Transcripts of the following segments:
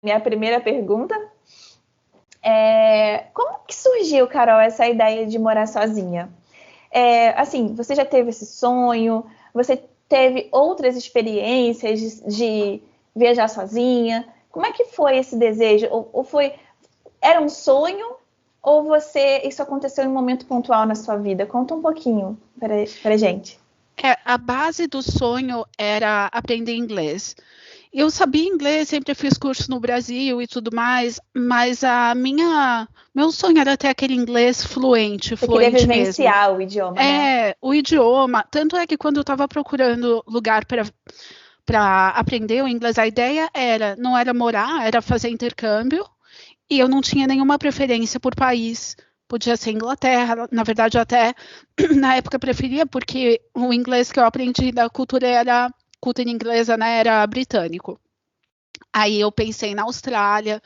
minha primeira pergunta. Como que surgiu, Carol, essa ideia de morar sozinha? Assim, você já teve esse sonho? Você teve outras experiências de viajar sozinha? Como é que foi esse desejo? Era um sonho? Ou isso aconteceu em um momento pontual na sua vida? Conta um pouquinho pra gente. A base do sonho era aprender inglês. Eu sabia inglês, sempre fiz curso no Brasil e tudo mais, mas meu sonho era ter aquele inglês fluente queria vivenciar mesmo. O idioma, né? O idioma. Tanto é que quando eu estava procurando lugar para aprender o inglês, a ideia não era morar, era fazer intercâmbio, e eu não tinha nenhuma preferência por país. Podia ser Inglaterra, na verdade, até na época preferia, porque o inglês que eu aprendi da cultura inglesa, né, era britânico. Aí eu pensei na Austrália.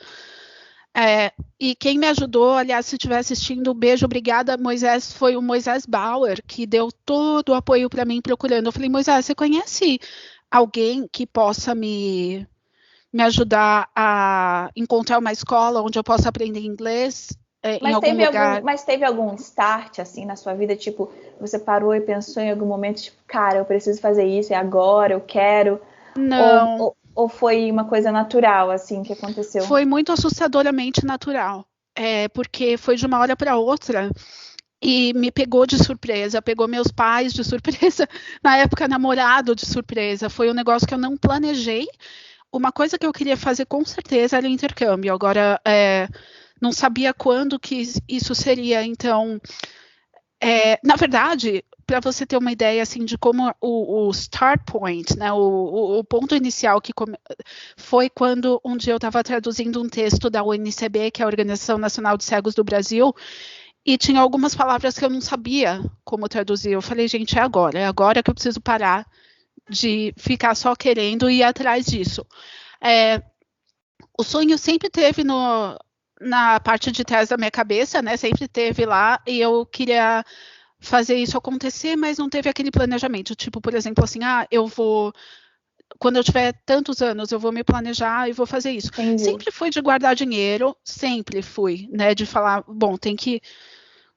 E quem me ajudou, aliás, se estiver assistindo, beijo, obrigada, Moisés, foi o Moisés Bauer, que deu todo o apoio para mim procurando. Eu falei, Moisés, você conhece alguém que possa me ajudar a encontrar uma escola onde eu possa aprender inglês em algum lugar? Mas teve algum start, assim, na sua vida? Tipo, você parou e pensou em algum momento, tipo, cara, eu preciso fazer isso, é agora, eu quero? Não. Ou foi uma coisa natural, assim, que aconteceu? Foi muito assustadoramente natural. Porque foi de uma hora para outra e me pegou de surpresa, pegou meus pais de surpresa, na época namorado de surpresa. Foi um negócio que eu não planejei. Uma coisa que eu queria fazer com certeza era intercâmbio. Agora, não sabia quando que isso seria. Então, na verdade, para você ter uma ideia assim de como o start point, né, o ponto inicial foi quando um dia eu estava traduzindo um texto da UNCB, que é a Organização Nacional de Cegos do Brasil, e tinha algumas palavras que eu não sabia como traduzir. Eu falei, gente, é agora que eu preciso parar de ficar só querendo ir atrás disso. O sonho sempre teve na parte de trás da minha cabeça, né? Sempre teve lá, e eu queria fazer isso acontecer, mas não teve aquele planejamento. Tipo, por exemplo, assim, quando eu tiver tantos anos, eu vou me planejar e vou fazer isso. Entendi. Sempre fui de guardar dinheiro, sempre fui, né? De falar, bom, tem que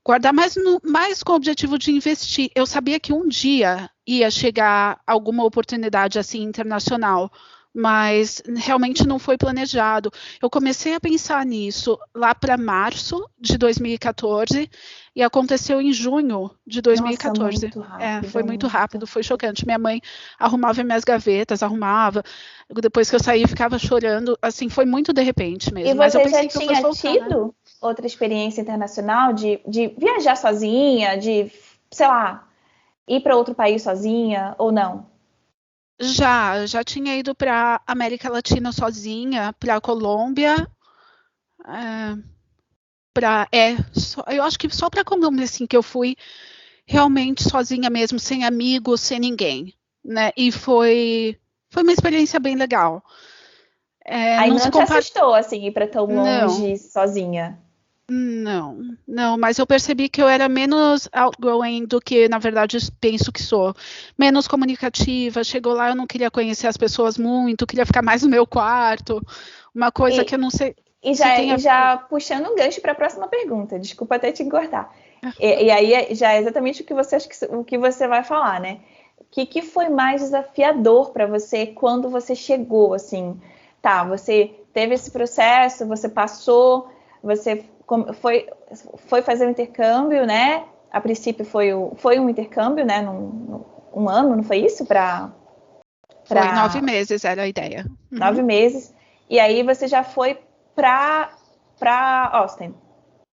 guardar mais com o objetivo de investir. Eu sabia que um dia ia chegar alguma oportunidade assim internacional, mas realmente não foi planejado. Eu comecei a pensar nisso lá para março de 2014 e aconteceu em junho de 2014. Nossa, muito rápido, foi muito rápido, foi chocante. Minha mãe arrumava minhas gavetas, depois que eu saí ficava chorando, assim, foi muito de repente mesmo. E mas eu você pensei já que eu tinha fosse voltar, tido, né, outra experiência internacional de viajar sozinha, de, sei lá, ir para outro país sozinha ou não? Já tinha ido para América Latina sozinha, para Colômbia, eu acho que só para Colômbia assim que eu fui realmente sozinha mesmo, sem amigos, sem ninguém, né? E foi uma experiência bem legal. Aí não te assustou assim ir para tão longe Não. sozinha? Não, mas eu percebi que eu era menos outgoing do que, na verdade, penso que sou. Menos comunicativa. Chegou lá, eu não queria conhecer as pessoas muito, queria ficar mais no meu quarto. Uma coisa que eu não sei. E já puxando um gancho para a próxima pergunta, desculpa até te cortar. E aí já é exatamente o que você vai falar, né? O que foi mais desafiador para você quando você chegou, assim? Tá, você teve esse processo, você passou, você foi fazer um intercâmbio, né? A princípio foi um intercâmbio, né? Um ano, não foi isso? Foi 9 meses, era a ideia. 9 meses. E aí você já foi para Austin.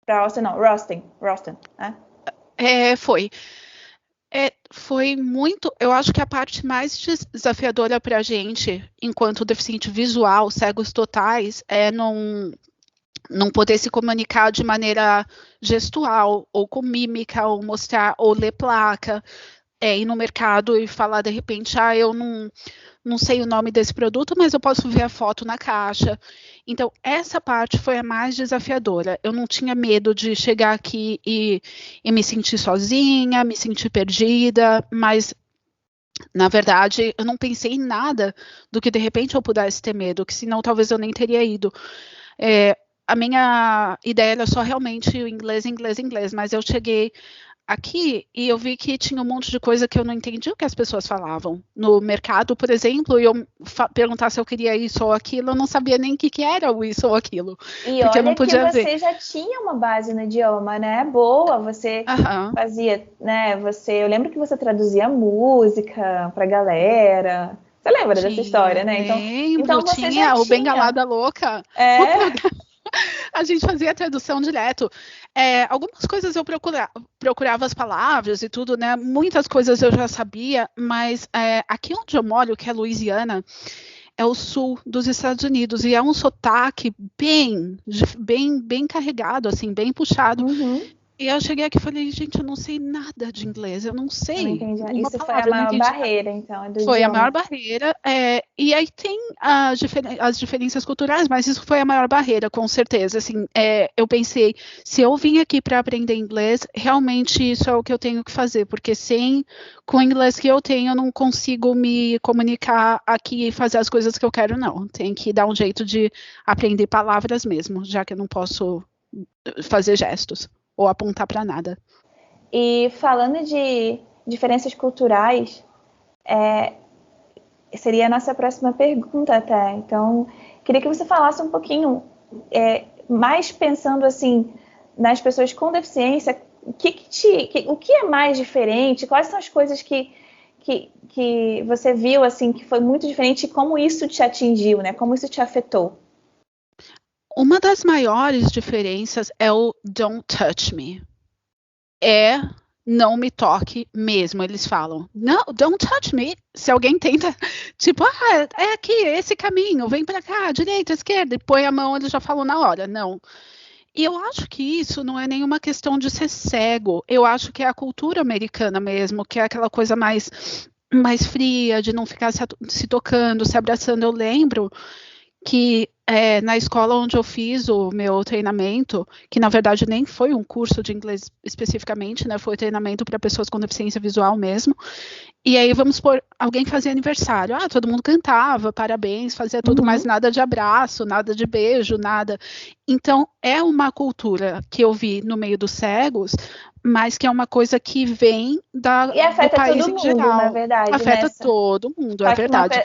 Para Austin, não, Roston, né? Foi. Foi muito. Eu acho que a parte mais desafiadora para a gente, enquanto deficiente visual, cegos totais, é não poder se comunicar de maneira gestual, ou com mímica, ou mostrar, ou ler placa, ir no mercado e falar de repente, eu não sei o nome desse produto, mas eu posso ver a foto na caixa. Então, essa parte foi a mais desafiadora. Eu não tinha medo de chegar aqui e me sentir sozinha, me sentir perdida, mas Na verdade, eu não pensei em nada do que de repente eu pudesse ter medo, que senão talvez eu nem teria ido. A minha ideia era só realmente o inglês, inglês, inglês, mas eu cheguei aqui e eu vi que tinha um monte de coisa que eu não entendi o que as pessoas falavam. No mercado, por exemplo, e eu perguntar se eu queria isso ou aquilo, eu não sabia nem o que era o isso ou aquilo. E porque eu não olha que podia ver. você já tinha uma base no idioma, né? Boa, você fazia, né? Eu lembro que você traduzia música pra galera. Você lembra dessa história, né? Então você tinha já o tinha. Bengalada Louca. O programa. A gente fazia a tradução direto. Algumas coisas eu procurava as palavras e tudo, né? Muitas coisas eu já sabia, mas aqui onde eu moro, que é Louisiana, é o sul dos Estados Unidos e é um sotaque bem carregado, assim, bem puxado. Uhum. E eu cheguei aqui e falei, gente, eu não sei nada de inglês, eu não sei. Eu não entendi. Uma Isso foi palavra, a maior barreira, então, do Foi idioma. a maior barreira, e aí tem as diferenças culturais, mas isso foi a maior barreira, com certeza. Assim, eu pensei, se eu vim aqui para aprender inglês, realmente isso é o que eu tenho que fazer, porque com o inglês que eu tenho, eu não consigo me comunicar aqui e fazer as coisas que eu quero, não. Tem que dar um jeito de aprender palavras mesmo, já que eu não posso fazer gestos ou apontar para nada. E falando de diferenças culturais, seria a nossa próxima pergunta até. Então, queria que você falasse um pouquinho, mais pensando assim, nas pessoas com deficiência, o que é mais diferente? Quais são as coisas que você viu assim que foi muito diferente e como isso te atingiu, né? Como isso te afetou? Uma das maiores diferenças é o don't touch me. Não me toque mesmo, eles falam. Não, don't touch me. Se alguém tenta, tipo, é aqui, esse caminho, vem pra cá, direita, esquerda, e põe a mão, eles já falam na hora, não. E eu acho que isso não é nenhuma questão de ser cego. Eu acho que é a cultura americana mesmo, que é aquela coisa mais fria, de não ficar se tocando, se abraçando. Eu lembro que na escola onde eu fiz o meu treinamento, que na verdade nem foi um curso de inglês especificamente, né? Foi treinamento para pessoas com deficiência visual mesmo. E aí, vamos supor, alguém fazia aniversário. Todo mundo cantava, parabéns, fazia tudo, mas nada de abraço, nada de beijo, nada. Então, é uma cultura que eu vi no meio dos cegos, mas que é uma coisa que vem do país em geral. Na verdade, afeta todo mundo, é verdade.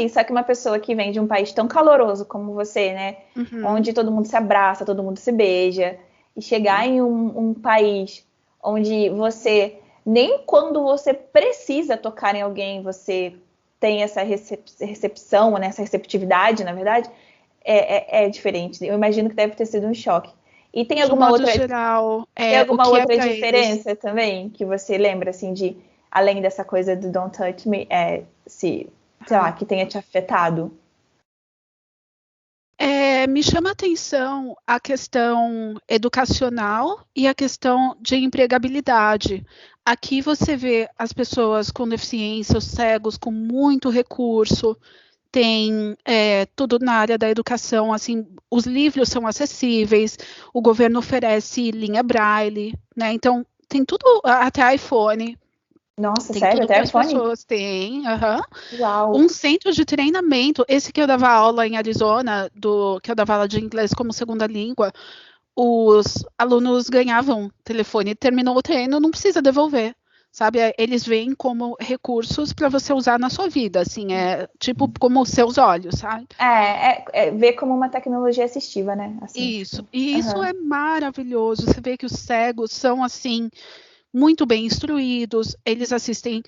Só que uma pessoa que vem de um país tão caloroso como você, né? Onde todo mundo se abraça, todo mundo se beija, e chegar em um país onde você... Nem quando você precisa tocar em alguém, você tem essa recepção, né, essa receptividade, na verdade, é diferente. Eu imagino que deve ter sido um choque. E tem alguma outra diferença também que você lembra, assim, de além dessa coisa do don't touch me, sei lá, que tenha te afetado? Me chama a atenção a questão educacional e a questão de empregabilidade. Aqui você vê as pessoas com deficiência, os cegos com muito recurso, tem tudo na área da educação, assim, os livros são acessíveis, o governo oferece linha braille, né? Então tem tudo, até iPhone. Nossa, tem sério? tudo Até as iPhone? pessoas têm. Uau. Um centro de treinamento. Esse que eu dava aula em Arizona, que eu dava aula de inglês como segunda língua, os alunos ganhavam telefone. Terminou o treino, não precisa devolver. Sabe? Eles veem como recursos para você usar na sua vida. Assim, tipo como os seus olhos, sabe? Ver como uma tecnologia assistiva, né? Assim, isso. Tipo... E isso é maravilhoso. Você vê que os cegos são, assim, muito bem instruídos, eles assistem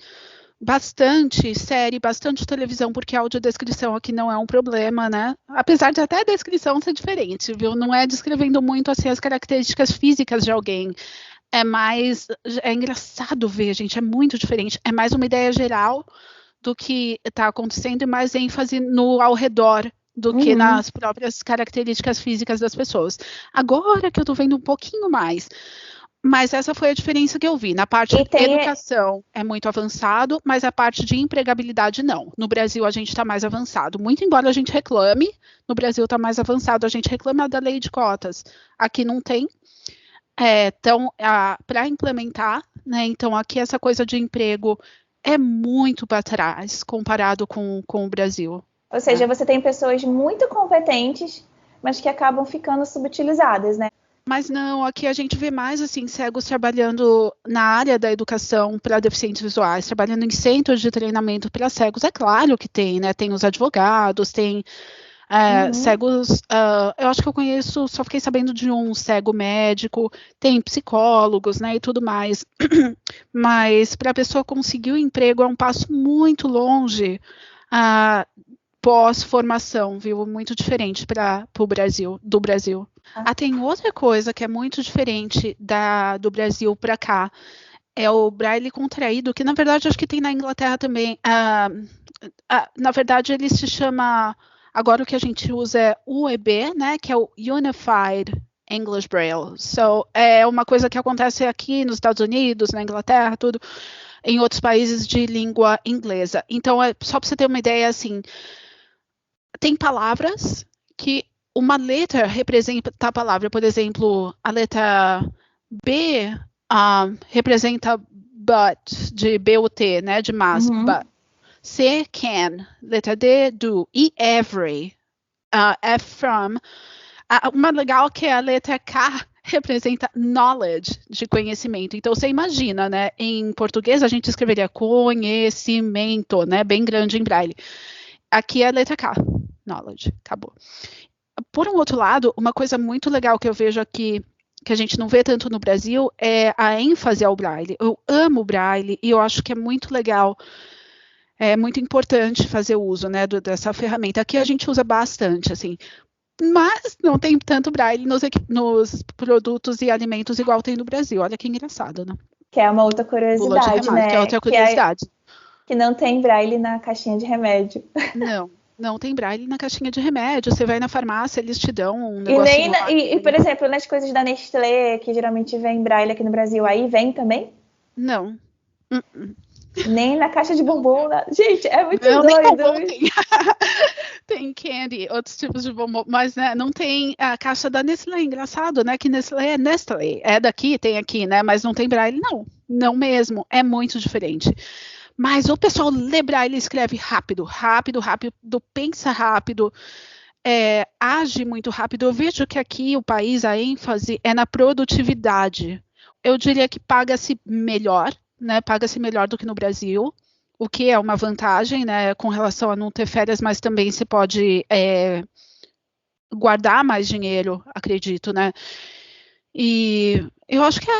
bastante série, bastante televisão, porque a audiodescrição aqui não é um problema, né? Apesar de até a descrição ser diferente, viu? Não é descrevendo muito assim as características físicas de alguém. É engraçado ver, gente, é muito diferente. É mais uma ideia geral do que está acontecendo e mais ênfase no ao redor do que nas próprias características físicas das pessoas. Agora que eu tô vendo um pouquinho mais. Mas essa foi a diferença que eu vi. Na parte de educação é muito avançado, mas a parte de empregabilidade não. No Brasil a gente está mais avançado. Muito embora a gente reclame, no Brasil está mais avançado. A gente reclama da lei de cotas. Aqui não tem. Então, para implementar, né? Então aqui essa coisa de emprego é muito para trás comparado com o Brasil. Ou seja, você tem pessoas muito competentes, mas que acabam ficando subutilizadas, né? Mas não, aqui a gente vê mais assim, cegos trabalhando na área da educação para deficientes visuais, trabalhando em centros de treinamento para cegos. É claro que tem, né? Tem os advogados, tem cegos. Eu acho que eu conheço, só fiquei sabendo de um cego médico, tem psicólogos, né? E tudo mais. Mas para a pessoa conseguir o emprego é um passo muito longe. Pós-formação, viu? Muito diferente para o Brasil, do Brasil. Tem outra coisa que é muito diferente do Brasil para cá. É o braille contraído, que na verdade acho que tem na Inglaterra também. Na verdade, ele se chama. Agora o que a gente usa é UEB, né? Que é o Unified English Braille. So, é uma coisa que acontece aqui nos Estados Unidos, na Inglaterra, tudo, em outros países de língua inglesa. Então, só para você ter uma ideia, assim. Tem palavras que uma letra representa a palavra. Por exemplo, a letra B representa but, de B-U-T, né? De mas. But. C, can. Letra D, do. E, every. F, from. Uma legal que é a letra K representa knowledge, de conhecimento. Então, você imagina, né? Em português, a gente escreveria conhecimento, né? Bem grande em braille. Aqui é a letra K, knowledge, acabou. Por um outro lado, uma coisa muito legal que eu vejo aqui, que a gente não vê tanto no Brasil, é a ênfase ao braille. Eu amo o braille e eu acho que é muito legal, é muito importante fazer uso, né, dessa ferramenta. Aqui a gente usa bastante, assim, mas não tem tanto braille nos produtos e alimentos igual tem no Brasil. Olha que engraçado, né? Que é uma outra curiosidade, né? Que é outra curiosidade. Que não tem braille na caixinha de remédio. Não tem braille na caixinha de remédio. Você vai na farmácia, eles te dão um negocinho. E por exemplo, nas coisas da Nestlé, que geralmente vem braille aqui no Brasil, aí vem também? Não. Nem na caixa de bombom. Gente, é muito doido. Nem bombom tem. Tem candy, outros tipos de bombom, mas né, não tem a caixa da Nestlé. Engraçado, né? Que Nestlé é Nestlé. É daqui, tem aqui, né? Mas não tem braille, não. Não mesmo. É muito diferente. Mas o pessoal lê braille e escreve rápido, pensa rápido, age muito rápido. Eu vejo que aqui o país, a ênfase é na produtividade. Eu diria que paga-se melhor, né? Paga-se melhor do que no Brasil, o que é uma vantagem, né? Com relação a não ter férias, mas também se pode guardar mais dinheiro, acredito, né? E eu acho que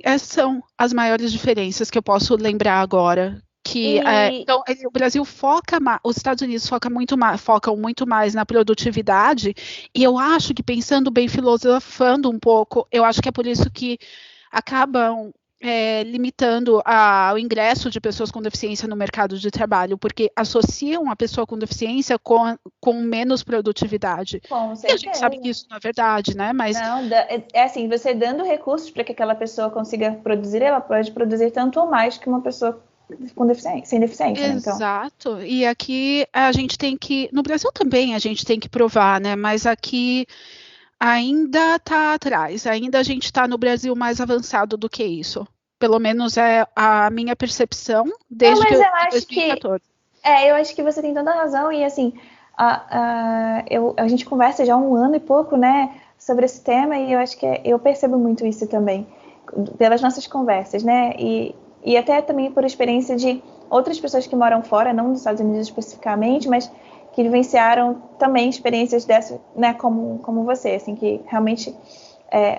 essas são as maiores diferenças que eu posso lembrar agora. Então, o Brasil os Estados Unidos focam muito mais na produtividade, e eu acho que, pensando bem, filosofando um pouco, eu acho que é por isso que acabam limitando o ingresso de pessoas com deficiência no mercado de trabalho, porque associam a pessoa com deficiência com menos produtividade. Com certeza. E a gente sabe que isso não é verdade, né? Mas não, é assim, você dando recursos para que aquela pessoa consiga produzir, ela pode produzir tanto ou mais que uma pessoa sem deficiência. Exato. Né, então. E aqui a gente tem que, no Brasil também a gente tem que provar, né? Mas aqui ainda está atrás, ainda a gente está no Brasil mais avançado do que isso. Pelo menos é a minha percepção desde 2014. Eu acho que você tem toda a razão, e assim, a gente conversa já há 1 ano e pouco, né, sobre esse tema, e eu acho que eu percebo muito isso também, pelas nossas conversas, né, e até também por experiência de outras pessoas que moram fora, não nos Estados Unidos especificamente, mas que vivenciaram também experiências dessas, né, como você, assim, que realmente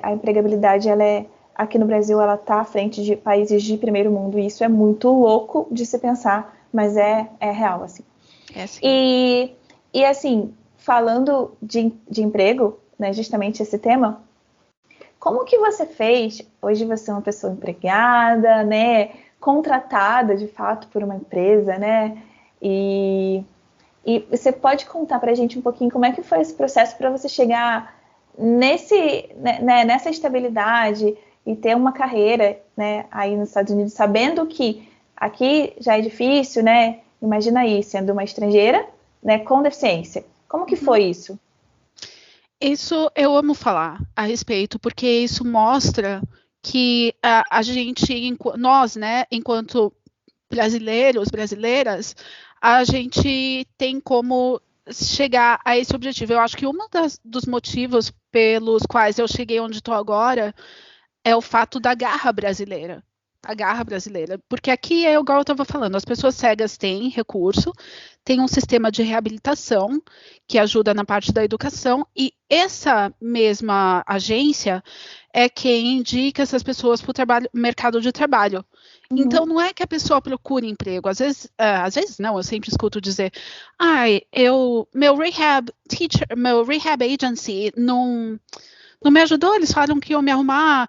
a empregabilidade, aqui no Brasil, ela está à frente de países de primeiro mundo, e isso é muito louco de se pensar, mas é real, assim. E assim, falando de emprego, né, justamente esse tema, como que você fez? Hoje você é uma pessoa empregada, né, contratada, de fato, por uma empresa, né, e você pode contar para a gente um pouquinho como é que foi esse processo para você chegar nessa estabilidade e ter uma carreira, né, aí nos Estados Unidos, sabendo que aqui já é difícil, né? Imagina aí, sendo uma estrangeira, né, com deficiência. Como que foi isso? Isso eu amo falar a respeito, porque isso mostra que a gente, nós, né, enquanto brasileiros, brasileiras, a gente tem como chegar a esse objetivo. Eu acho que dos motivos pelos quais eu cheguei onde estou agora é o fato da garra brasileira. A garra brasileira. Porque aqui é igual eu estava falando, as pessoas cegas têm recurso, tem um sistema de reabilitação que ajuda na parte da educação, e essa mesma agência é quem indica essas pessoas para o mercado de trabalho. Então, não é que a pessoa procure emprego. Às vezes não, eu sempre escuto dizer, meu rehab agency não me ajudou, eles falaram que iam me arrumar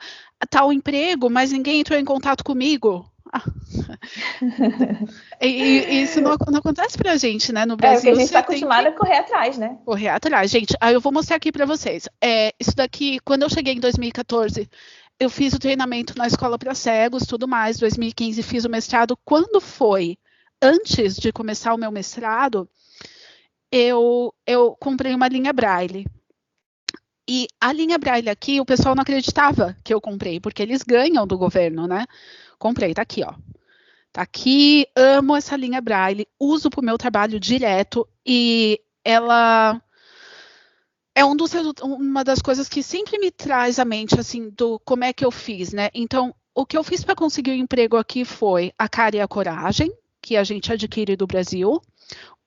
tal emprego, mas ninguém entrou em contato comigo. E isso não acontece pra gente, né? No Brasil. Porque a gente está acostumado a correr atrás, né? Correr atrás. Gente, aí eu vou mostrar aqui pra vocês. Isso daqui, quando eu cheguei em 2014, eu fiz o treinamento na escola para cegos, tudo mais. 2015 fiz o mestrado. Quando foi antes de começar o meu mestrado, eu comprei uma linha Braille. E a linha Braille aqui, o pessoal não acreditava que eu comprei, porque eles ganham do governo, né? Comprei, tá aqui, ó. Tá aqui, amo essa linha Braille, uso para o meu trabalho direto, e ela é uma das coisas que sempre me traz à mente, assim, do como é que eu fiz, né? Então, o que eu fiz para conseguir o emprego aqui foi a cara e a coragem, que a gente adquire do Brasil.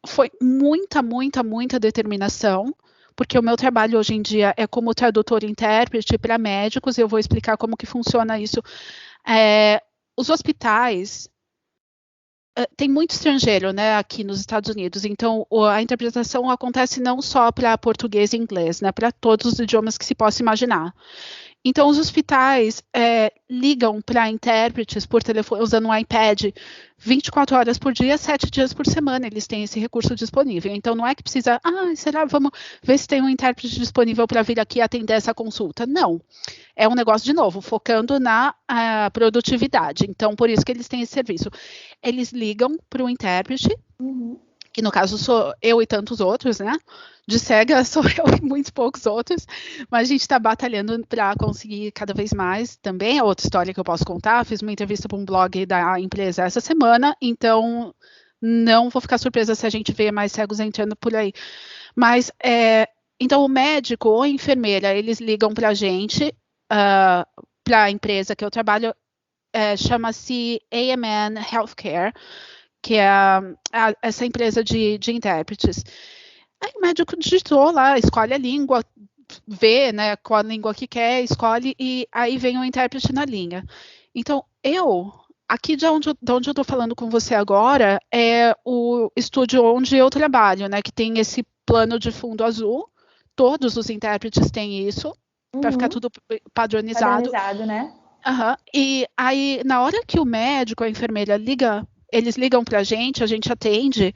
Foi muita, muita, muita determinação, porque o meu trabalho hoje em dia é como tradutor e intérprete para médicos, e eu vou explicar como que funciona isso. Os hospitais, tem muito estrangeiro, né, aqui nos Estados Unidos, então a interpretação acontece não só para português e inglês, né, para todos os idiomas que se possa imaginar. Então, os hospitais ligam para intérpretes por telefone, usando um iPad, 24 horas por dia, 7 dias por semana, eles têm esse recurso disponível. Então, não é que precisa, vamos ver se tem um intérprete disponível para vir aqui atender essa consulta. Não. É um negócio, de novo, focando na produtividade. Então, por isso que eles têm esse serviço. Eles ligam para o intérprete, que no caso sou eu e tantos outros, né? De cega sou eu e muitos poucos outros, mas a gente está batalhando para conseguir cada vez mais. Também é outra história que eu posso contar. Fiz uma entrevista para um blog da empresa essa semana, então não vou ficar surpresa se a gente vê mais cegos entrando por aí. Mas, então o médico ou a enfermeira, eles ligam para a gente, para a empresa que eu trabalho, chama-se AMN Healthcare, que é essa empresa de intérpretes. Aí o médico digitou lá, escolhe a língua, vê, né, qual a língua que quer, escolhe, e aí vem o intérprete na linha. Então, aqui de onde eu estou falando com você agora, é o estúdio onde eu trabalho, né, que tem esse plano de fundo azul, todos os intérpretes têm isso, para ficar tudo padronizado. Padronizado, né? E aí, na hora que o médico, a enfermeira eles ligam para a gente atende,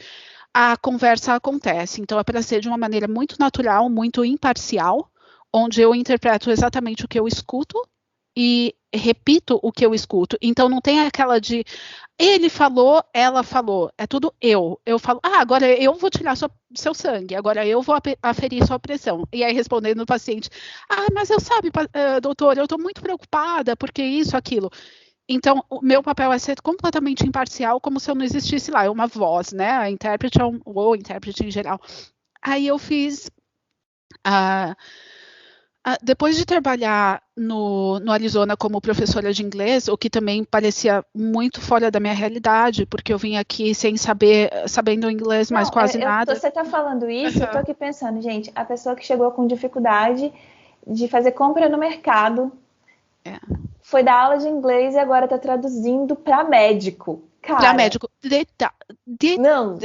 a conversa acontece. Então, é para ser de uma maneira muito natural, muito imparcial, onde eu interpreto exatamente o que eu escuto e repito o que eu escuto. Então, não tem aquela de ele falou, ela falou. É tudo eu. Eu falo, agora eu vou tirar seu sangue, agora eu vou aferir sua pressão. E aí, respondendo o paciente, mas eu sabe, doutor, eu estou muito preocupada, porque isso, aquilo. Então, o meu papel é ser completamente imparcial, como se eu não existisse lá. É uma voz, né? A intérprete ou intérprete em geral. Aí eu fiz... depois de trabalhar no Arizona como professora de inglês, o que também parecia muito fora da minha realidade, porque eu vim aqui sem sabendo inglês, mas quase nada. Você está falando isso, eu estou aqui pensando, gente, a pessoa que chegou com dificuldade de fazer compra no mercado... Foi dar aula de inglês e agora está traduzindo para médico. Para médico. Não.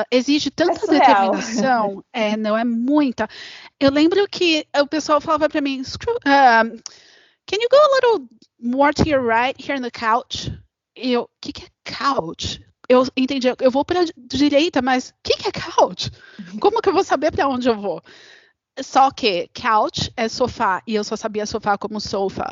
Exige tanta determinação. Não é muita. Eu lembro que o pessoal falava para mim, can you go a little more to your right here on the couch? E eu, o que é couch? Eu entendi, eu vou para a direita, mas o que é couch? Como que eu vou saber para onde eu vou? Só que couch é sofá, e eu só sabia sofá como sofa.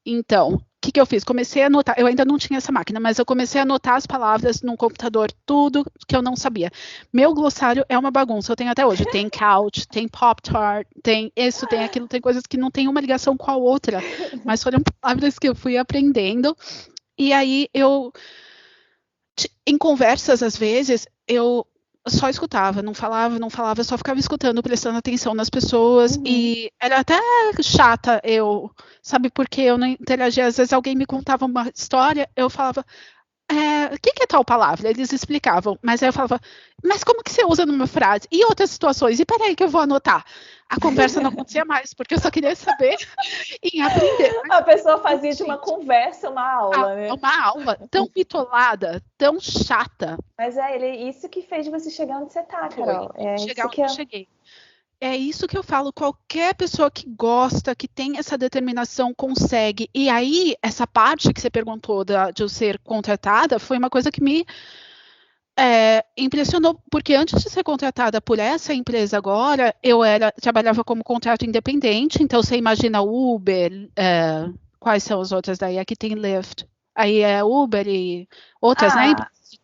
Então, o que eu fiz? Comecei a anotar, eu ainda não tinha essa máquina, mas eu comecei a anotar as palavras num computador, tudo que eu não sabia. Meu glossário é uma bagunça, eu tenho até hoje. Tem couch, tem Pop-Tart, tem isso, tem aquilo, tem coisas que não tem uma ligação com a outra. Mas foram palavras que eu fui aprendendo. E aí Em conversas, às vezes, eu só escutava, não falava, só ficava escutando, prestando atenção nas pessoas, e era até chata sabe, porque eu não interagia, às vezes alguém me contava uma história, eu falava, o que é tal palavra? Eles explicavam, mas aí eu falava, mas como que você usa numa frase? E outras situações? E peraí que eu vou anotar. A conversa não acontecia mais, porque eu só queria saber em aprender. A pessoa fazia de uma conversa uma aula, né? Uma aula tão bitolada, tão chata. Mas isso que fez você chegar onde você tá, Carol. Chegar onde eu cheguei. É isso que eu falo, qualquer pessoa que gosta, que tem essa determinação, consegue. E aí, essa parte que você perguntou de eu ser contratada, foi uma coisa que me impressionou, porque antes de ser contratada por essa empresa agora, trabalhava como contrato independente, então você imagina Uber, quais são as outras daí? Aqui tem Lyft, aí é Uber e outras, né?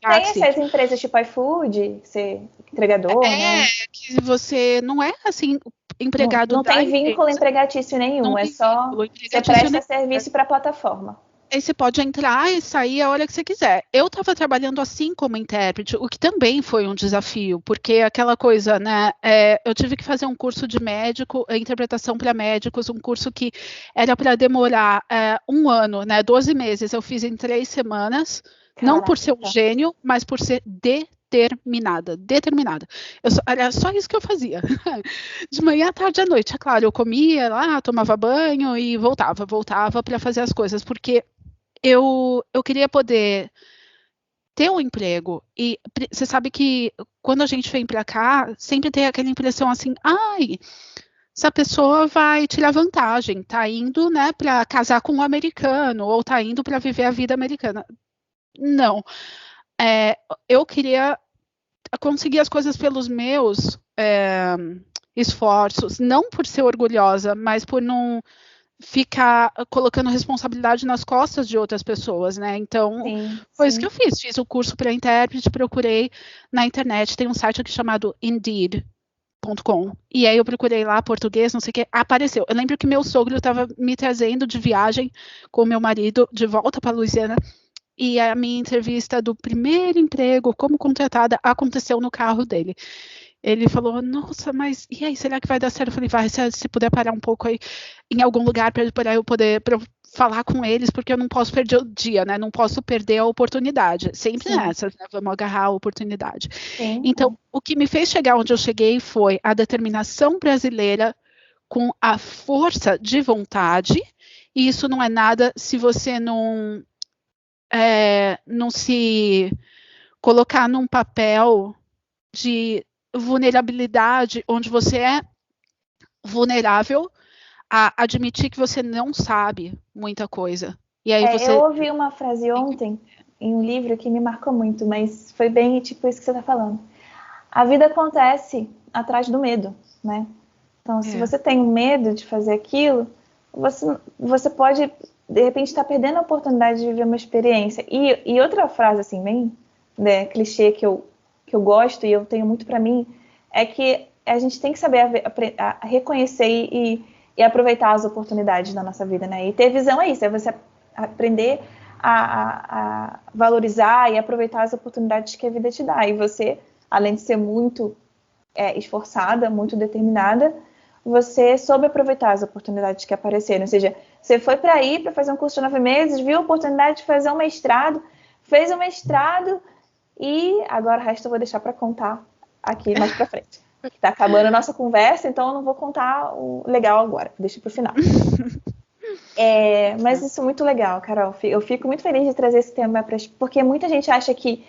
Tem essas empresas tipo iFood, ser entregador, né? Que você não é assim empregado. Não tem vínculo empregatício nenhum, é só você presta serviço para a plataforma. Aí você pode entrar e sair a hora que você quiser. Eu estava trabalhando assim como intérprete, o que também foi um desafio, porque aquela coisa, né? Eu tive que fazer um curso de interpretação para médicos, um curso que era para demorar 1 ano, né? 12 meses. Eu fiz em 3 semanas. Caraca. Não por ser um gênio, mas por ser determinada. Era só isso que eu fazia. De manhã, à tarde, à noite. É claro, eu comia lá, tomava banho e voltava para fazer as coisas, porque eu queria poder ter um emprego. E você sabe que quando a gente vem para cá, sempre tem aquela impressão assim, essa pessoa vai tirar vantagem, tá indo, né, para casar com um americano, ou tá indo para viver a vida americana. Não. Eu queria conseguir as coisas pelos meus esforços, não por ser orgulhosa, mas por não ficar colocando responsabilidade nas costas de outras pessoas, né? Então, foi isso que eu fiz o curso para intérprete, procurei na internet, tem um site aqui chamado Indeed.com, e aí eu procurei lá português, não sei o que, apareceu. Eu lembro que meu sogro estava me trazendo de viagem com meu marido de volta para Louisiana, e a minha entrevista do primeiro emprego como contratada aconteceu no carro dele. Ele falou, nossa, mas e aí, será que vai dar certo? Eu falei, vai, se puder parar um pouco aí em algum lugar para eu poder falar com eles, porque eu não posso perder o dia, né? Não posso perder a oportunidade. Sempre nessas, né? Vamos agarrar a oportunidade. Então, o que me fez chegar onde eu cheguei foi a determinação brasileira com a força de vontade, e isso não é nada se você não se colocar num papel de vulnerabilidade, onde você é vulnerável a admitir que você não sabe muita coisa. E aí Eu ouvi uma frase ontem em um livro que me marcou muito, mas foi bem tipo isso que você está falando. A vida acontece atrás do medo, né? Então, se você tem medo de fazer aquilo, você pode, de repente, estar perdendo a oportunidade de viver uma experiência. E outra frase, assim, bem clichê que eu gosto e eu tenho muito para mim, é que a gente tem que saber reconhecer e aproveitar as oportunidades da nossa vida, né? E ter visão é isso, é você aprender a valorizar e aproveitar as oportunidades que a vida te dá. E você, além de ser muito esforçada, muito determinada, você soube aproveitar as oportunidades que apareceram. Ou seja, você foi para ir para fazer um curso de 9 meses, viu a oportunidade de fazer um mestrado, fez o mestrado, e agora o resto eu vou deixar para contar aqui mais para frente. Está acabando a nossa conversa, então eu não vou contar o legal agora, deixa para o final. Mas isso é muito legal, Carol. Eu fico muito feliz de trazer esse tema, porque muita gente acha que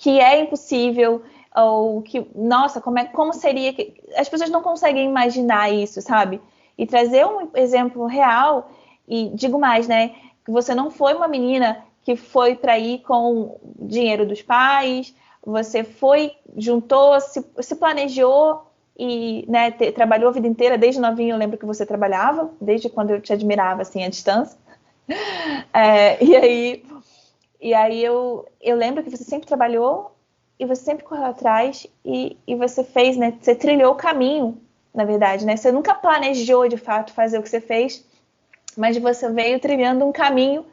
é impossível, ou que, nossa, como seria... As pessoas não conseguem imaginar isso, sabe? E trazer um exemplo real, e digo mais, né? Que você não foi uma menina que foi para ir com dinheiro dos pais, você juntou, se planejou e, né, trabalhou a vida inteira, desde novinho eu lembro que você trabalhava, desde quando eu te admirava, assim, à distância. E aí eu lembro que você sempre trabalhou e você sempre correu atrás e você fez, né, você trilhou o caminho, na verdade, né, você nunca planejou, de fato, fazer o que você fez, mas você veio trilhando um caminho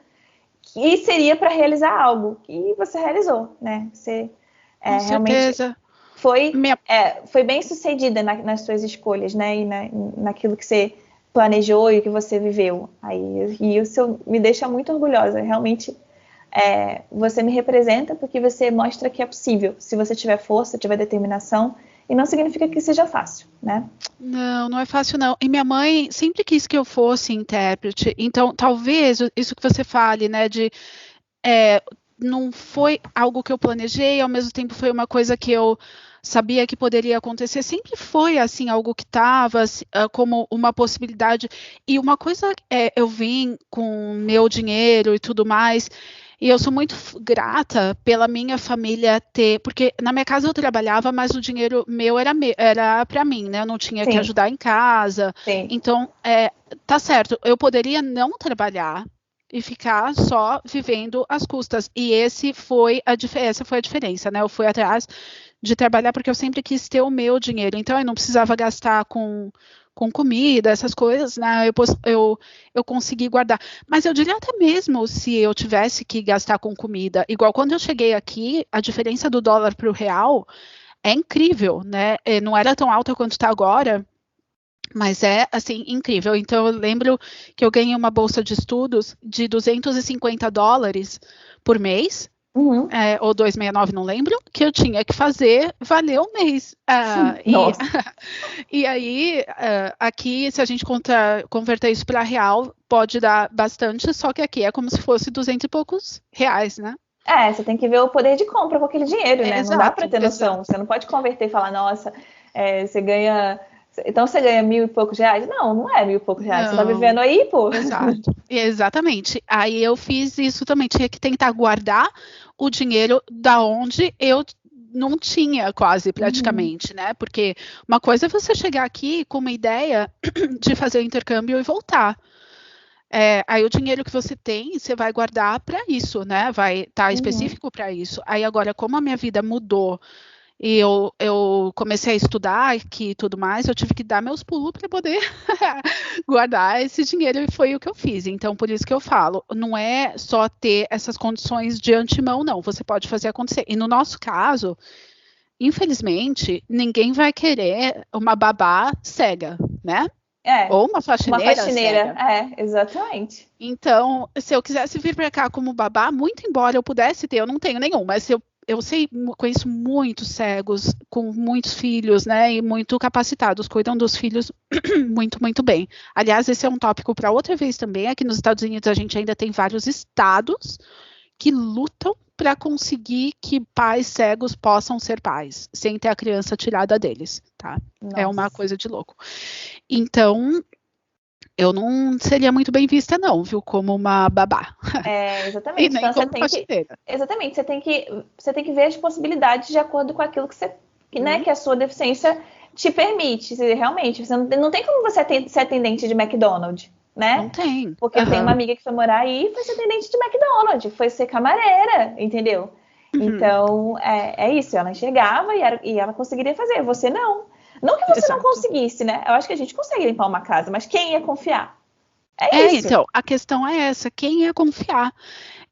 que seria para realizar algo. E você realizou, né? Você Com certeza. Foi bem sucedida nas suas escolhas, né? E naquilo que você planejou e o que você viveu. E isso me deixa muito orgulhosa. Realmente, você me representa porque você mostra que é possível. Se você tiver força, tiver determinação, e não significa que seja fácil, né? Não é fácil, não. E minha mãe sempre quis que eu fosse intérprete. Então, talvez isso que você fale, né, não foi algo que eu planejei, ao mesmo tempo foi uma coisa que eu sabia que poderia acontecer. Sempre foi, assim, algo que estava como uma possibilidade. E uma coisa eu vim com meu dinheiro e tudo mais. E eu sou muito grata pela minha família ter, porque na minha casa eu trabalhava, mas o dinheiro meu era para mim, né? Eu não tinha que ajudar em casa. Sim. Então, tá certo, eu poderia não trabalhar e ficar só vivendo às custas. E essa foi a diferença, né? Eu fui atrás de trabalhar porque eu sempre quis ter o meu dinheiro. Então, eu não precisava gastar com comida, essas coisas, né? Eu consegui guardar. Mas eu diria até mesmo se eu tivesse que gastar com comida. Igual quando eu cheguei aqui, a diferença do dólar para o real é incrível, né? Não era tão alta quanto está agora, mas é, assim, incrível. Então, eu lembro que eu ganhei uma bolsa de estudos de $250 por mês, ou 269, não lembro, que eu tinha que fazer valer o mês. E aí, aqui, se a gente converter isso para real, pode dar bastante, só que aqui é como se fosse 200 e poucos reais, né? Você tem que ver o poder de compra com aquele dinheiro, né? Exato, não dá para ter noção. Exato. Você não pode converter e falar, nossa, você ganha... Então você ganha 1.000 e poucos reais? Não é 1.000 e poucos reais. Não. Você tá vivendo aí, pô. Exato. Exatamente. Aí eu fiz isso também. Tinha que tentar guardar o dinheiro da onde eu não tinha quase, praticamente, né? Porque uma coisa é você chegar aqui com uma ideia de fazer o intercâmbio e voltar. Aí o dinheiro que você tem, você vai guardar para isso, né? Vai estar específico para isso. Aí agora, como a minha vida mudou e eu comecei a estudar aqui e tudo mais, eu tive que dar meus pulos para poder guardar esse dinheiro e foi o que eu fiz. Então, por isso que eu falo, não é só ter essas condições de antemão, não. Você pode fazer acontecer. E no nosso caso, infelizmente, ninguém vai querer uma babá cega, né? Ou uma faxineira cega. Exatamente. Então, se eu quisesse vir para cá como babá, muito embora eu pudesse ter, eu não tenho nenhum, mas conheço muitos cegos com muitos filhos, né, e muito capacitados, cuidam dos filhos muito, muito bem. Aliás, esse é um tópico para outra vez também. Aqui nos Estados Unidos a gente ainda tem vários estados que lutam para conseguir que pais cegos possam ser pais, sem ter a criança tirada deles, tá? Nossa. É uma coisa de louco. Então, eu não seria muito bem vista, não, viu? Como uma babá. Exatamente. E nem então, como faxineira. Exatamente. Você tem que ver as possibilidades de acordo com aquilo que a sua deficiência te permite. Realmente, você não tem como você ser atendente de McDonald's, né? Não tem. Porque eu tenho uma amiga que foi morar aí e foi ser atendente de McDonald's, foi ser camareira, entendeu? Então, é isso. Ela enxergava e ela conseguiria fazer. Você não. Não que você não conseguisse, né? Eu acho que a gente consegue limpar uma casa, mas quem ia confiar? Isso. Então, a questão é essa, quem ia confiar?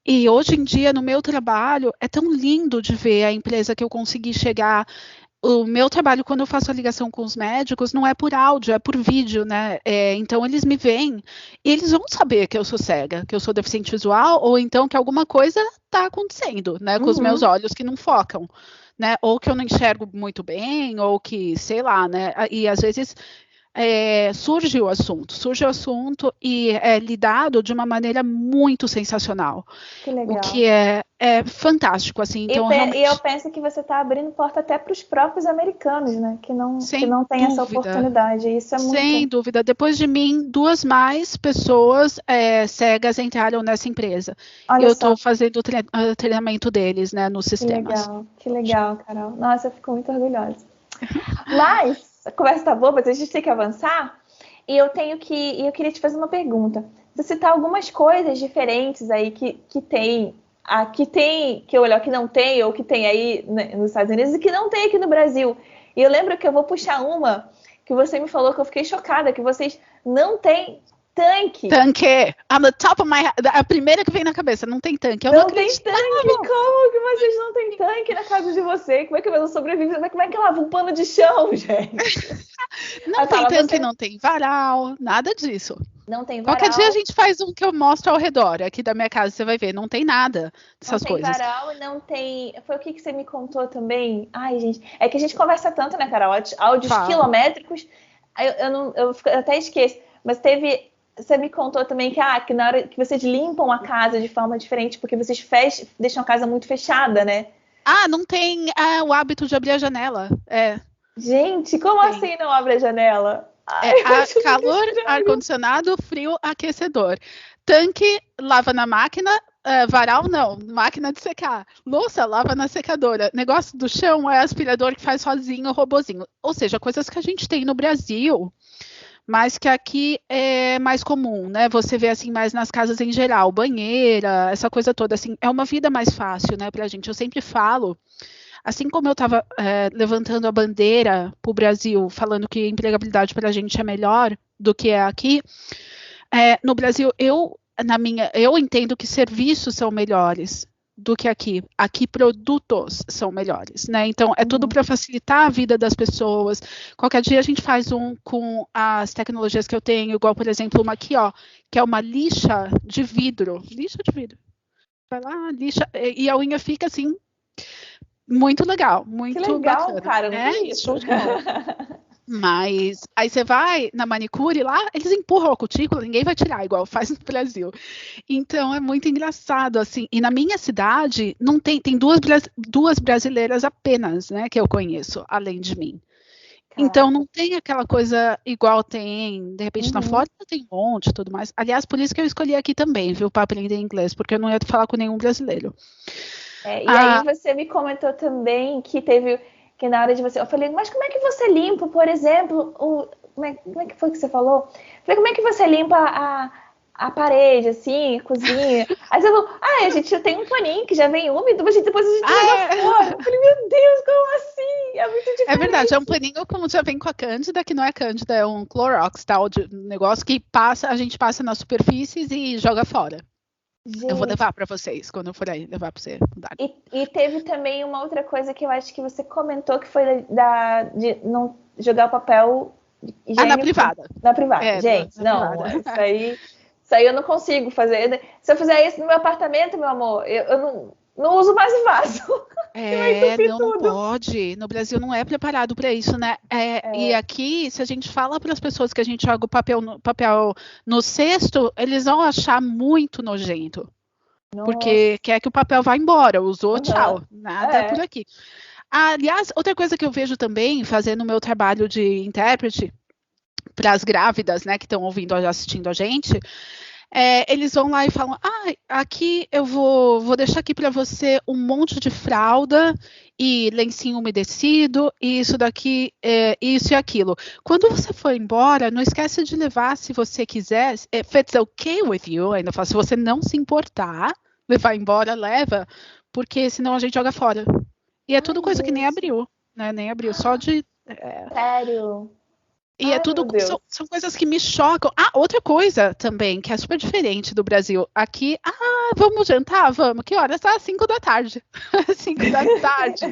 E hoje em dia, no meu trabalho, é tão lindo de ver a empresa que eu consegui chegar. O meu trabalho, quando eu faço a ligação com os médicos, não é por áudio, é por vídeo, né? Então, eles me veem e eles vão saber que eu sou cega, que eu sou deficiente visual, ou então que alguma coisa está acontecendo, né? Com os meus olhos que não focam. Né? Ou que eu não enxergo muito bem, ou que, sei lá, né? E às vezes surge o assunto e é lidado de uma maneira muito sensacional. Que legal. O que é fantástico, assim. Então, realmente... E eu penso que você está abrindo porta até para os próprios americanos, né? Que não têm essa oportunidade. Isso é muito... Sem dúvida. Depois de mim, 2 mais pessoas cegas entraram nessa empresa. Olha eu estou fazendo o treinamento deles, né, nos sistemas. Que legal, Carol. Nossa, eu fico muito orgulhosa. Mas a conversa tá boa, mas a gente tem que avançar. E eu queria te fazer uma pergunta. Você citar algumas coisas diferentes aí que tem, que não tem, ou que tem aí nos Estados Unidos e que não tem aqui no Brasil. E eu lembro que eu vou puxar uma que você me falou que eu fiquei chocada, que vocês não têm Tanque! Tanque! On the top of my head. A primeira que vem na cabeça, não tem tanque. Eu não tem tanque? Como que vocês não têm tanque na casa de vocês? Como é que eu sobrevivo? Como é que lava um pano de chão, gente? Não tem tanque, não tem varal, nada disso. Não tem varal. Qualquer dia a gente faz um que eu mostro ao redor aqui da minha casa, você vai ver, não tem nada dessas coisas. Não tem varal, não tem... Foi o que você me contou também? Ai, gente, é que a gente conversa tanto, né, Carol? Áudios quilométricos, eu até esqueço. Mas você me contou também que na hora que vocês limpam a casa de forma diferente, porque vocês deixam a casa muito fechada, né? Não tem o hábito de abrir a janela. Gente, como assim não abre a janela? Calor, ar-condicionado, frio, aquecedor. Tanque, lava na máquina, varal não, máquina de secar. Louça, lava na secadora. Negócio do chão é aspirador que faz sozinho, robozinho. Ou seja, coisas que a gente tem no Brasil, mas que aqui é mais comum, né? Você vê assim mais nas casas em geral, banheira, essa coisa toda, assim, é uma vida mais fácil, né, pra gente. Eu sempre falo, assim como eu estava levantando a bandeira para o Brasil, falando que a empregabilidade para a gente é melhor do que é aqui, no Brasil eu entendo que serviços são melhores do que aqui. Aqui produtos são melhores, né? Então é tudo para facilitar a vida das pessoas. Qualquer dia a gente faz um com as tecnologias que eu tenho, igual por exemplo uma aqui, ó, que é uma lixa de vidro. Lixa de vidro. Vai lá, lixa, e a unha fica assim. Muito legal, muito que legal, bacana. Cara, não vi isso. Show de bola. Mas aí você vai na manicure lá, eles empurram a cutícula, ninguém vai tirar, igual faz no Brasil. Então é muito engraçado, assim. E na minha cidade não tem duas brasileiras apenas, né, que eu conheço, além de mim. Então não tem aquela coisa igual tem, de repente na Flórida tem um monte e tudo mais. Aliás, por isso que eu escolhi aqui também, viu, para aprender inglês, porque eu não ia falar com nenhum brasileiro. Aí você me comentou também que na hora de você... Eu falei, mas como é que você limpa, por exemplo, como é que foi que você falou? Eu falei, como é que você limpa a parede, assim, a cozinha? Aí você falou, a gente tem um paninho que já vem úmido, mas depois a gente joga fora. Eu falei, meu Deus, como assim? É muito diferente. É verdade, é um paninho como já vem com a Cândida, que não é Cândida, é um Clorox, tal, de negócio que a gente passa nas superfícies e joga fora. Gente. Eu vou levar para vocês, quando eu for aí, levar para você. E teve também uma outra coisa que eu acho que você comentou, que foi de não jogar o papel higiênico na privada. Na privada. Gente, não, privada. Isso aí eu não consigo fazer. Se eu fizer isso no meu apartamento, meu amor, eu não uso mais o vaso. Não pode. No Brasil não é preparado para isso, né? E aqui, se a gente fala para as pessoas que a gente joga o papel no cesto, eles vão achar muito nojento. Nossa. Porque quer que o papel vá embora. Usou, tchau. Nada por aqui. Aliás, outra coisa que eu vejo também, fazendo o meu trabalho de intérprete para as grávidas, né, que estão ouvindo, assistindo a gente, eles vão lá e falam, aqui eu vou deixar aqui para você um monte de fralda e lencinho umedecido, e isso daqui, isso e aquilo. Quando você for embora, não esquece de levar, se você quiser, if it's okay with you, ainda falo, se você não se importar, levar embora, leva, porque senão a gente joga fora. E é tudo coisa que nem abriu, né? Nem abriu, só de... Sério? E é tudo, são coisas que me chocam. Outra coisa também, que é super diferente do Brasil. Aqui, vamos jantar? Vamos. Que horas? 5 da tarde. 5 da tarde.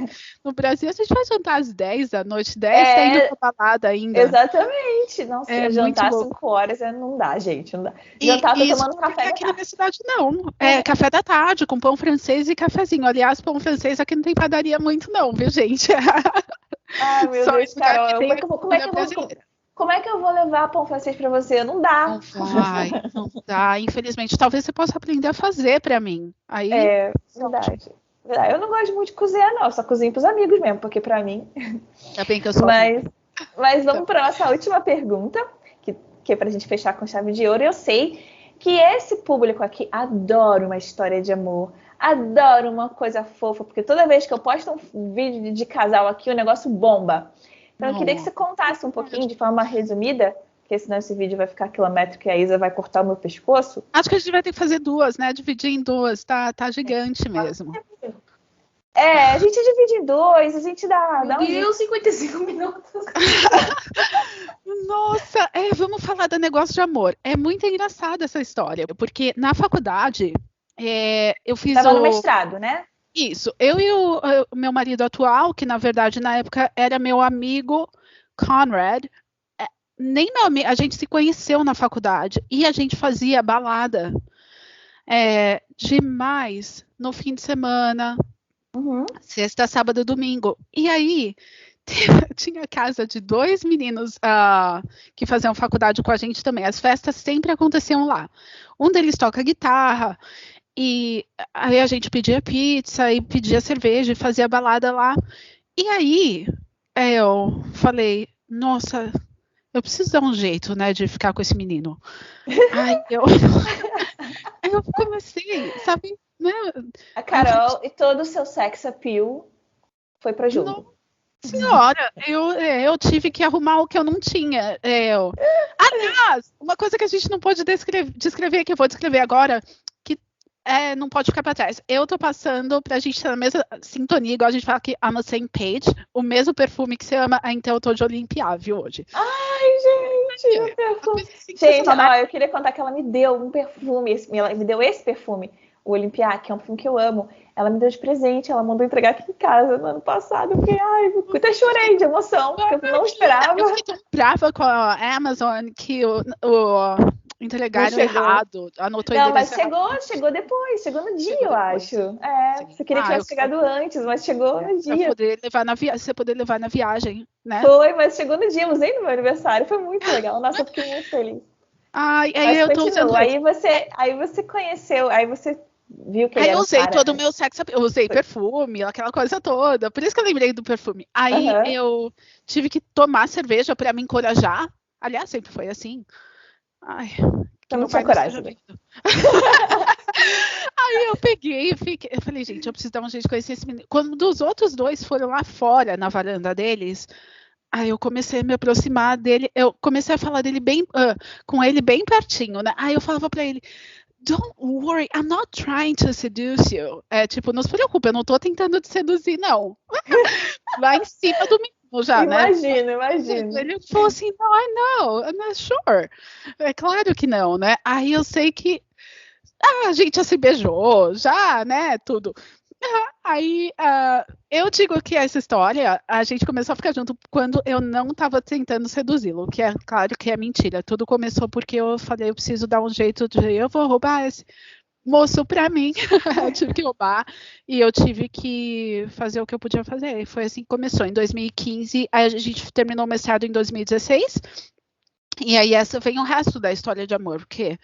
No Brasil, a gente vai jantar às 10 da noite. 10 tá indo pra balada ainda. Exatamente. Não sei, jantar 5 horas não dá, gente. Não dá. Jantar, tô tomando café da tarde. Aqui na minha cidade, não. Café da tarde, com pão francês e cafezinho. Aliás, pão francês aqui não tem padaria muito não, viu, gente? Ai, meu Deus, Carol. Como é que eu vou levar pão francês para você? Não dá. Não dá, infelizmente. Talvez você possa aprender a fazer para mim. Aí, verdade. Eu não gosto muito de cozinhar, não. Eu só cozinho para os amigos mesmo, porque para mim... Tá bem que eu sou... Mas vamos para a nossa última pergunta, que é para a gente fechar com chave de ouro. Eu sei que esse público aqui adora uma história de amor, adora uma coisa fofa, porque toda vez que eu posto um vídeo de casal aqui, o negócio bomba. Então, eu queria que você contasse um pouquinho, de forma resumida, porque senão esse vídeo vai ficar quilométrico e a Isa vai cortar o meu pescoço. Acho que a gente vai ter que fazer 2, né? Dividir em 2, tá gigante mesmo. A gente divide em dois, a gente dá Deu 55 minutos. Nossa, vamos falar do negócio de amor. É muito engraçada essa história, porque na faculdade eu fiz Tava no mestrado, né? Isso. Eu e o meu marido atual, que na verdade na época era meu amigo Conrad, nem meu amigo, a gente se conheceu na faculdade e a gente fazia balada demais no fim de semana, sexta, sábado, domingo. E aí tinha a casa de 2 meninos que faziam faculdade com a gente também. As festas sempre aconteciam lá. Um deles toca guitarra. E aí a gente pedia pizza e pedia cerveja e fazia balada lá. E aí eu falei, nossa, eu preciso dar um jeito, né, de ficar com esse menino. Aí eu comecei, sabe, né? A Carol e todo o seu sex appeal foi pra jogo. Não, senhora, eu tive que arrumar o que eu não tinha. Aliás, uma coisa que a gente não pode descrever, que eu vou descrever agora, não pode ficar para trás. Eu tô passando pra gente estar na mesma sintonia, igual a gente fala aqui, I'm on the same page, o mesmo perfume que você ama, então eu tô de Olympia, viu, hoje. Ai, gente, o perfume. Gente, eu queria contar que ela me deu um perfume, ela me deu esse perfume, o Olympia, que é um perfume que eu amo. Ela me deu de presente, ela mandou entregar aqui em casa no ano passado. Eu fiquei, até chorei de emoção, porque eu não esperava. Eu fiquei tão brava com a Amazon que entregaram errado, anotou Não, mas chegou depois, chegou no dia, eu acho. Você queria que tivesse chegado antes, mas chegou no dia. Você poder levar na viagem, né? Foi, mas chegou no dia, eu usei no meu aniversário, foi muito legal. Nossa, eu fiquei muito feliz. Aí você conheceu, aí você viu que ele era eu usei todo o meu sex appeal, eu usei perfume, aquela coisa toda, por isso que eu lembrei do perfume. Aí eu tive que tomar cerveja para me encorajar, aliás, sempre foi assim. Ai, eu não tinha coragem. Aí eu peguei e eu falei, gente, eu preciso dar um jeito de conhecer esse menino. Quando os outros dois foram lá fora, na varanda deles, aí eu comecei a me aproximar dele, eu comecei a falar dele com ele bem pertinho, né? Aí eu falava pra ele, don't worry, I'm not trying to seduce you. Não se preocupe, eu não tô tentando te seduzir, não. Vai em cima do menino. Já, imagino. Né? Ele falou assim, no, I'm not sure. É claro que não, né? Aí eu sei que a gente já se beijou, já, né, tudo. Aí eu digo que essa história, a gente começou a ficar junto quando eu não estava tentando seduzi-lo, que é claro que é mentira. Tudo começou porque eu falei, eu preciso dar um jeito eu vou roubar esse moço pra mim. Eu tive que roubar e eu tive que fazer o que eu podia fazer. E foi assim que começou. Em 2015, a gente terminou o mestrado em 2016. E aí essa vem o resto da história de amor. Porque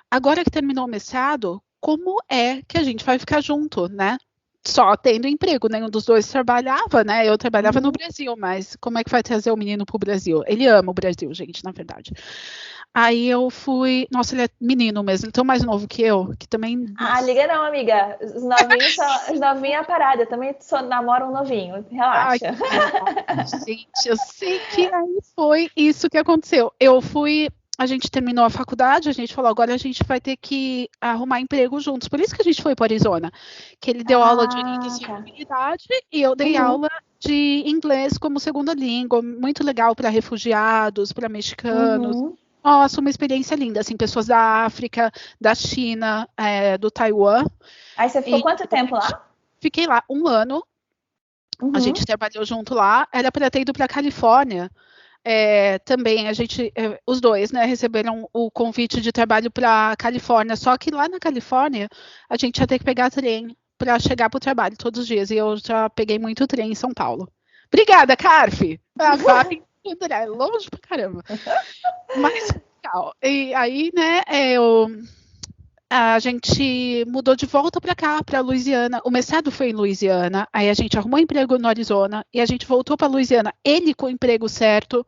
agora que terminou o mestrado, como é que a gente vai ficar junto, né? Só tendo emprego. Nenhum dos dois trabalhava, né? Eu trabalhava no Brasil, mas como é que vai trazer o menino pro Brasil? Ele ama o Brasil, gente, na verdade. Aí eu fui... Nossa, ele é menino mesmo, ele é tão mais novo que eu, que também... liga não, amiga. Os novinhos é a parada. Eu também só namoro um novinho. Relaxa. Gente, eu sei que aí foi isso que aconteceu. A gente terminou a faculdade, a gente falou, agora a gente vai ter que arrumar emprego juntos. Por isso que a gente foi para Arizona. Que ele deu aula de orientação e habilidade e eu dei aula de inglês como segunda língua. Muito legal para refugiados, para mexicanos. Nossa, uma experiência linda, assim, pessoas da África, da China, do Taiwan. Aí você ficou quanto tempo lá? Fiquei lá 1 ano. A gente trabalhou junto lá. Era para ter ido para a Califórnia. Também os dois, né, receberam o convite de trabalho para a Califórnia. Só que lá na Califórnia, a gente ia ter que pegar trem para chegar para o trabalho todos os dias. E eu já peguei muito trem em São Paulo. Obrigada, Carf! É longe pra caramba. Mas legal. E aí, né, a gente mudou de volta para cá, para Louisiana. O mestrado foi em Louisiana. Aí a gente arrumou emprego no Arizona e a gente voltou para Louisiana. Ele com o emprego certo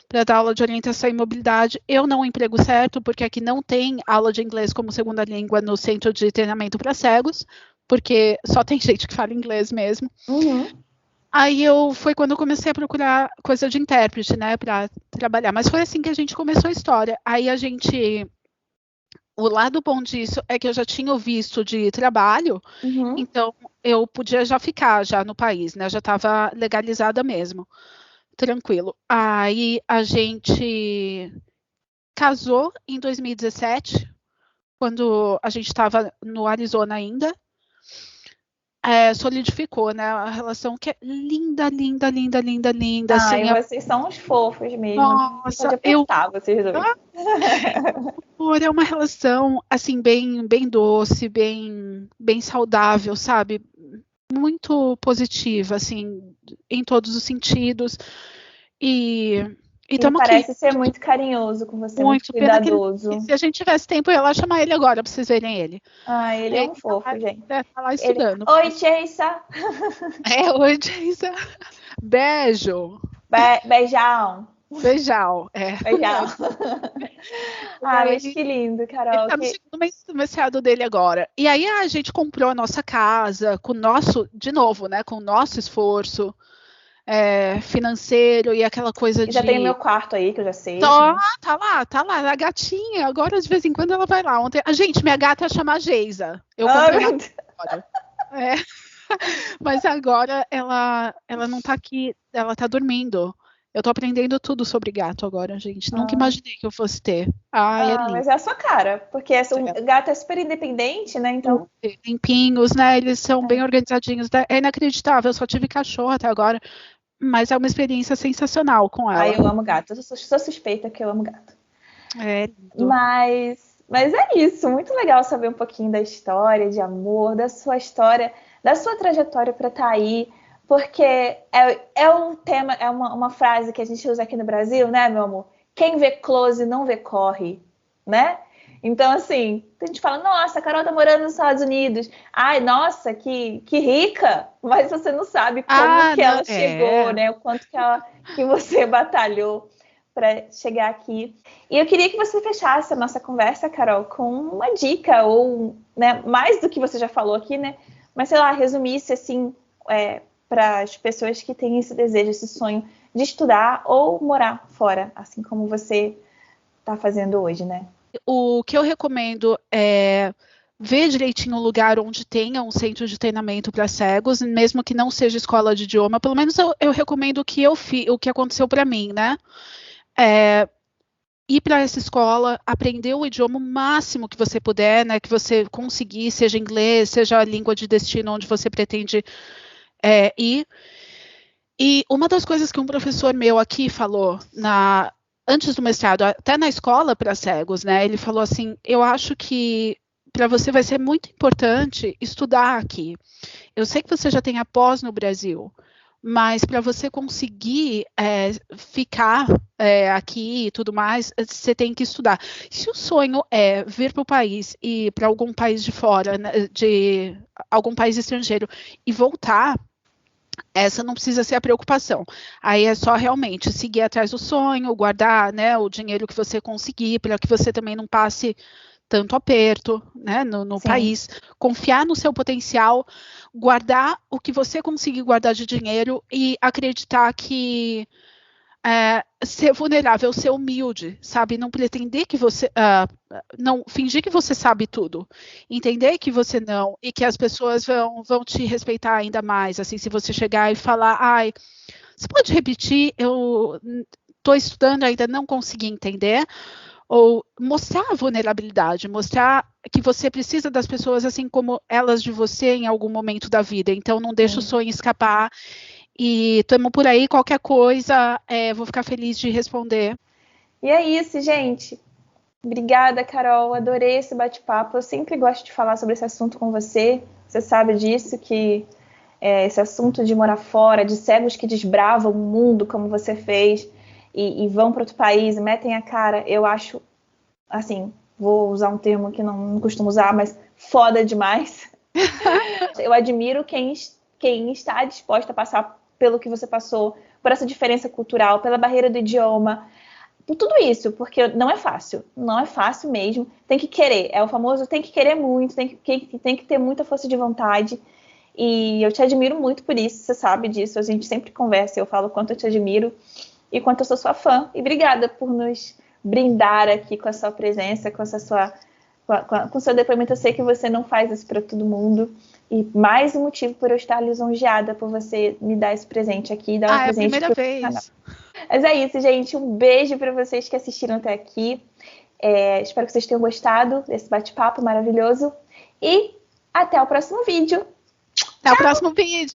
para dar aula de orientação e mobilidade. Eu não o emprego certo, porque aqui não tem aula de inglês como segunda língua no centro de treinamento para cegos, porque só tem gente que fala inglês mesmo. Aí foi quando eu comecei a procurar coisa de intérprete, né, para trabalhar. Mas foi assim que a gente começou a história. Aí a gente o lado bom disso é que eu já tinha o visto de trabalho, então eu podia já ficar já no país, né? Já estava legalizada mesmo, tranquilo. Aí a gente casou em 2017, quando a gente estava no Arizona ainda. Solidificou, né? A relação que é linda, linda, linda, linda, linda. Ah, Assim, e vocês são uns fofos mesmo. Pode nossa, apertar vocês dois. É uma relação assim bem, bem doce, bem, bem saudável, sabe? Muito positiva, assim, em todos os sentidos. E Ele estamos aqui. parece ser muito carinhoso com você, muito Muito pena que cuidadoso. se a gente tivesse tempo, eu ia lá chamar ele agora para vocês verem ele. Ah, ele é um fofo, gente. Tá lá Ele... estudando. Oi, Cheissa! Oi, Jason. Beijo. Beijão! Beijão. Beijão! Ah, mas que lindo, Carol. Ele tá no segundo mês do mestrado dele agora. E aí a gente comprou a nossa casa com o nosso, de novo, né? Com o nosso esforço financeiro e aquela coisa e já tem o meu quarto aí, que eu já sei. Tá lá, a gatinha. Agora, de vez em quando, ela vai lá. Ontem, gente, minha gata chama Geisa. Eu comprei agora. Mas agora ela não tá aqui, ela tá dormindo. Eu tô aprendendo tudo sobre gato agora, gente. Nunca imaginei que eu fosse ter. É lindo. Mas é a sua cara, porque o gato é super independente, né? Então... Limpinhos, né? Eles são bem organizadinhos. É inacreditável, eu só tive cachorro até agora. Mas é uma experiência sensacional com ela. Eu amo gato. Eu sou suspeita que eu amo gato. É lindo. Mas é isso. Muito legal saber um pouquinho da história de amor, da sua história, da sua trajetória para estar aí. Porque é um tema, é uma frase que a gente usa aqui no Brasil, né, meu amor? Quem vê close não vê corre, né? Então, assim, a gente fala, nossa, a Carol tá morando nos Estados Unidos. Ai, nossa, que rica! Mas você não sabe como que ela chegou, né? O quanto que você batalhou para chegar aqui. E eu queria que você fechasse a nossa conversa, Carol, com uma dica, ou, né, mais do que você já falou aqui, né? Mas, sei lá, resumisse, assim, para as pessoas que têm esse desejo, esse sonho de estudar ou morar fora, assim como você está fazendo hoje, né? O que eu recomendo é ver direitinho o lugar onde tenha um centro de treinamento para cegos, mesmo que não seja escola de idioma. Pelo menos eu recomendo o que aconteceu para mim, né? Ir para essa escola, aprender o idioma o máximo que você puder, né? Que você conseguir, seja inglês, seja a língua de destino onde você pretende ir. E uma das coisas que um professor meu aqui falou antes do mestrado, até na escola para cegos, né? Ele falou assim: eu acho que para você vai ser muito importante estudar aqui. Eu sei que você já tem a pós no Brasil, mas para você conseguir ficar aqui e tudo mais, você tem que estudar. Se o sonho é vir para o país e para algum país de fora, né, de algum país estrangeiro e voltar, essa não precisa ser a preocupação. Aí é só realmente seguir atrás do sonho, guardar, né, o dinheiro que você conseguir, para que você também não passe tanto aperto, né, no país. Confiar no seu potencial, guardar o que você conseguir guardar de dinheiro e acreditar que ser vulnerável, ser humilde, sabe? Não pretender que você... não fingir que você sabe tudo. Entender que você não, e que as pessoas vão te respeitar ainda mais. Assim, se você chegar e falar, ai, você pode repetir, eu estou estudando, ainda não consegui entender. Ou mostrar a vulnerabilidade, mostrar que você precisa das pessoas assim como elas de você em algum momento da vida. Então, não deixa o sonho escapar. E estamos por aí, qualquer coisa, vou ficar feliz de responder. E é isso, gente. Obrigada, Carol. Adorei esse bate-papo. Eu sempre gosto de falar sobre esse assunto com você. Você sabe disso, que esse assunto de morar fora, de cegos que desbravam o mundo, como você fez, e vão para outro país, metem a cara, eu acho, assim, vou usar um termo que não costumo usar, mas foda demais. Eu admiro quem está disposta a passar pelo que você passou, por essa diferença cultural, pela barreira do idioma, por tudo isso, porque não é fácil mesmo, tem que querer, é o famoso tem que querer muito, tem que ter muita força de vontade, e eu te admiro muito por isso, você sabe disso, a gente sempre conversa, eu falo o quanto eu te admiro e quanto eu sou sua fã, e obrigada por nos brindar aqui com a sua presença, com essa sua Com seu depoimento. Eu sei que você não faz isso para todo mundo. E mais um motivo por eu estar lisonjeada por você me dar esse presente aqui. Dar um É a presente primeira vez. Mas é isso, gente. Um beijo para vocês que assistiram até aqui. Espero que vocês tenham gostado desse bate-papo maravilhoso. E até o próximo vídeo. Até o próximo vídeo.